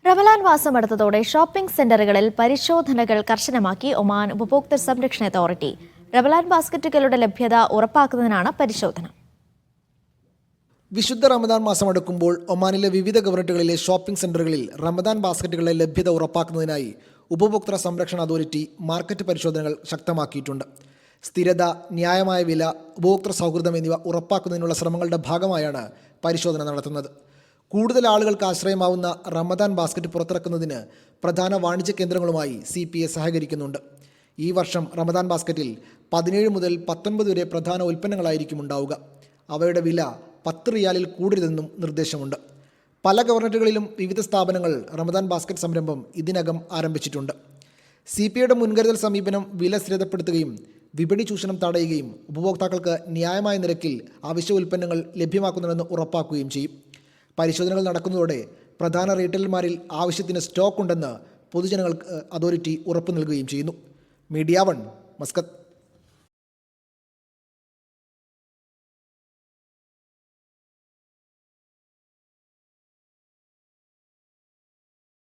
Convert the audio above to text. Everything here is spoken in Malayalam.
റമലാൻ മാസം അടുത്തതോടെ ഷോപ്പിംഗ് സെന്ററുകളിൽ പരിശോധനകൾ കർശനമാക്കി ഒമാൻ ഉപഭോക്തൃ സംരക്ഷണ അതോറിറ്റി. റമലാൻ ബാസ്ക്കറ്റുകളുടെ ലഭ്യത ഉറപ്പാക്കുന്നതിനാണ് പരിശോധന. വിശുദ്ധ റമദാൻ മാസം അടുക്കുമ്പോൾ ഒമാനിലെ വിവിധ ഗവർണറേറ്റുകളിലെ ഷോപ്പിംഗ് സെന്ററുകളിൽ റമദാൻ ബാസ്ക്കറ്റുകളുടെ ലഭ്യത ഉറപ്പാക്കുന്നതിനായി ഉപഭോക്തൃ സംരക്ഷണ അതോറിറ്റി മാർക്കറ്റ് പരിശോധനകൾ ശക്തമാക്കിയിട്ടുണ്ട്. സ്ഥിരത, ന്യായമായ വില, ഉപഭോക്തൃ സൗഹൃദം എന്നിവ ഉറപ്പാക്കുന്നതിനുള്ള ശ്രമങ്ങളുടെ ഭാഗമായാണ് പരിശോധന നടത്തുന്നത്. കൂടുതൽ ആളുകൾക്ക് ആശ്രയമാവുന്ന റമദാൻ ബാസ്ക്കറ്റ് പുറത്തിറക്കുന്നതിന് പ്രധാന വാണിജ്യ കേന്ദ്രങ്ങളുമായി CPA സഹകരിക്കുന്നുണ്ട്. ഈ വർഷം റമദാൻ ബാസ്ക്കറ്റിൽ 17 മുതൽ 19 വരെ പ്രധാന ഉൽപ്പന്നങ്ങളായിരിക്കും ഉണ്ടാവുക. അവയുടെ വില 10 റിയാലിൽ കൂടരുതെന്നും നിർദ്ദേശമുണ്ട്. പല ഗവർണറേറ്റുകളിലും വിവിധ സ്ഥാപനങ്ങൾ റമദാൻ ബാസ്ക്കറ്റ് സംരംഭം ഇതിനകം ആരംഭിച്ചിട്ടുണ്ട്. CPAയുടെ മുൻകരുതൽ സമീപനം വില സ്ഥിരപ്പെടുത്തുകയും വിപണി ചൂഷണം തടയുകയും ഉപഭോക്താക്കൾക്ക് ന്യായമായ നിരക്കിൽ അവശ്യ ഉൽപ്പന്നങ്ങൾ ലഭ്യമാക്കുന്നുണ്ടെന്ന് ഉറപ്പാക്കുകയും ചെയ്യും. പരിശോധനകൾ നടക്കുന്നതോടെ പ്രധാന റീറ്റെയിലർമാരിൽ ആവശ്യത്തിന് സ്റ്റോക്ക് ഉണ്ടെന്ന് പൊതുജനങ്ങൾക്ക് അതോറിറ്റി ഉറപ്പു നൽകുകയും ചെയ്യുന്നു. Media 1, Muscat.